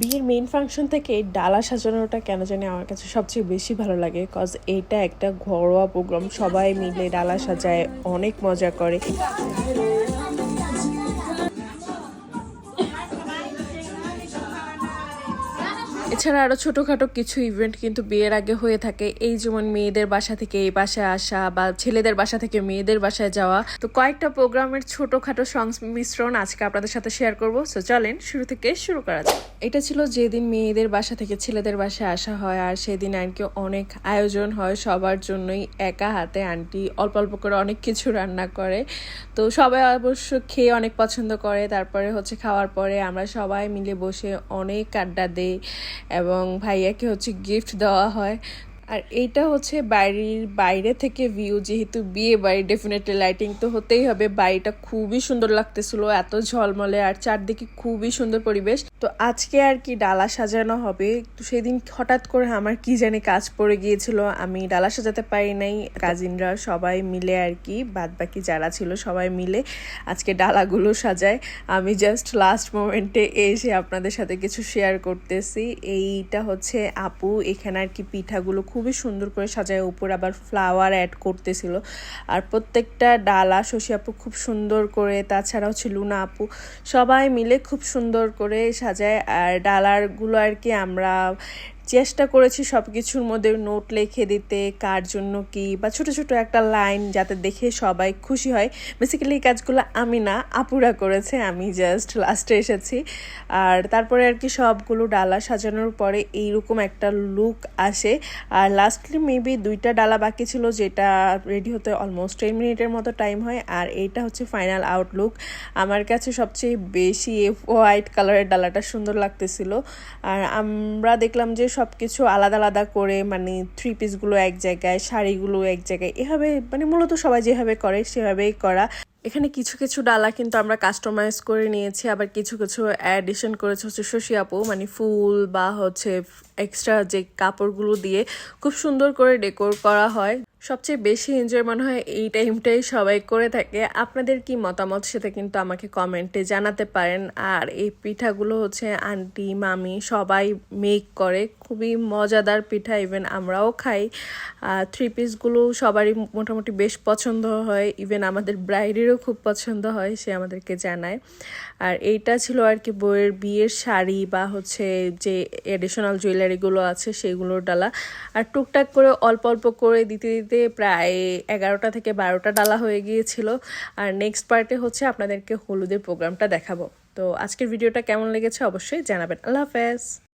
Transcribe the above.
বিয়ের main function থেকে এই ডালা সাজানোটা কেন জানি আমার কাছে সবচেয়ে বেশি ভালো লাগে, কজ এইটা একটা ঘরোয়া প্রোগ্রাম, সবাই মিলে ডালা সাজায়, অনেক মজা করে। এছাড়া আরও ছোটোখাটো কিছু ইভেন্ট কিন্তু বিয়ের আগে হয়ে থাকে, এই যেমন মেয়েদের বাসা থেকে এই বাসায় আসা বা ছেলেদের বাসা থেকে মেয়েদের বাসায় যাওয়া। তো কয়েকটা প্রোগ্রামের ছোটোখাটো সংমিশ্রণ আজকে আপনাদের সাথে শেয়ার করবো। সো চলেন শুরু থেকে শুরু করা যায়। এটা ছিল যেদিন মেয়েদের বাসা থেকে ছেলেদের বাসায় আসা হয়, আর সেদিন আন্টি অনেক আয়োজন হয় সবার জন্যই। একা হাতে আন্টি অল্প অল্প করে অনেক কিছু রান্না করে, তো সবাই অবশ্য খেয়ে অনেক পছন্দ করে। তারপরে হচ্ছে খাওয়ার পরে আমরা সবাই মিলে বসে অনেক আড্ডা দেই এবং ভাইয়াকে হচ্ছে গিফট দেওয়া হয়। আর এইটা হচ্ছে বাড়ির বাইরে থেকে ভিউ, যেহেতু বিয়ে বাড়ি ডেফিনেটলি লাইটিং তো হতেই হবে। বাড়িটা খুবই সুন্দর লাগতেছিল, এত ঝলমলে, আর চারদিকে খুবই সুন্দর পরিবেশ। তো আজকে আর কি ডালা সাজানো হবে। তো সেদিন হঠাৎ করে আমার কি জানি কাজ পড়ে গিয়েছিল, আমি ডালা সাজাতে পারি নাই। কাজিনরা সবাই মিলে আর কি, বাদ বাকি যারা ছিল সবাই মিলে আজকে ডালাগুলো সাজায়। আমি জাস্ট লাস্ট মোমেন্টে এসে আপনাদের সাথে কিছু শেয়ার করতেছি। এইটা হচ্ছে আপু এখানে আর কি পিঠাগুলো খুবই সুন্দর করে সাজায়, উপর আবার ফ্লাওয়ার অ্যাড করতেছিল। আর প্রত্যেকটা ডালা শশী আপু খুব সুন্দর করে, তাছাড়া হচ্ছে লুনা আপু, সবাই মিলে খুব সুন্দর করে সাজায়। আর ডালারগুলো আর কি আমরা চেষ্টা করেছি সব কিছুর মধ্যে নোট লিখে দিতে, কার জন্য কি, বা ছোট ছোট একটা লাইন যাতে দেখে সবাই খুশি হয়। বেসিক্যালি এই কাজগুলো আমি না, আপুরা করেছে, আমি জাস্ট লাস্টে এসেছি। আর তারপরে আর কি সবগুলো ডালা সাজানোর পরে এইরকম একটা লুক আসে। আর লাস্টলি মেবি 2টা ডালা বাকি ছিল, যেটা রেডি হতে অলমোস্ট 10 মিনিটের মতো টাইম হয়। আর এইটা হচ্ছে ফাইনাল আউটলুক। আমার কাছে সবচেয়ে বেশি হোয়াইট কালারের ডালাটা সুন্দর লাগতেছিল। আর আমরা দেখলাম যে সব কিছু আলাদা আলাদা করে, মানে 3 পিসগুলো এক জায়গায়, শাড়িগুলো এক জায়গায়, এভাবে মানে মূলত সবাই যেভাবে করে সেভাবেই করা। এখানে কিছু কিছু ডালা কিন্তু আমরা কাস্টমাইজ করে নিয়েছি, আবার কিছু কিছু অ্যাডিশন করেছে হচ্ছে শশী আপু, মানে ফুল বা হচ্ছে এক্সট্রা যে কাপড়গুলো দিয়ে খুব সুন্দর করে ডেকোর করা হয়। সবচেয়ে বেশি এনজয় মনে হয় এই টাইমটাই সবাই করে থাকে। আপনাদের কি মতামত সেটা কিন্তু আমাকে কমেন্টে জানাতে পারেন। আর এই পিঠাগুলো হচ্ছে আন্টি মামি সবাই মেক করে, খুবই মজাদার পিঠা, ইভেন আমরাও খাই। 3 পিসগুলো সবারই মোটামুটি বেশ পছন্দ হয়, ইভেন আমাদের ব্রাইডেরও খুব পছন্দ হয়, সে আমাদেরকে জানায়। আর এইটা ছিল আর কি বউয়ের বিয়ের শাড়ি বা হচ্ছে যে এডিশনাল জুয়েলারিগুলো আছে সেগুলোর ডালা। আর টুকটাক করে অল্প অল্প করে দিতে দিতে প্রায় 11টা থেকে 12টা ডালা হয়ে গিয়েছিল। আর নেক্সট পার্টে হচ্ছে আপনাদেরকে হলুদের প্রোগ্রামটা দেখাবো। তো আজকের ভিডিওটা কেমন লেগেছে অবশ্যই জানাবেন। আল্লাহ হাফেজ।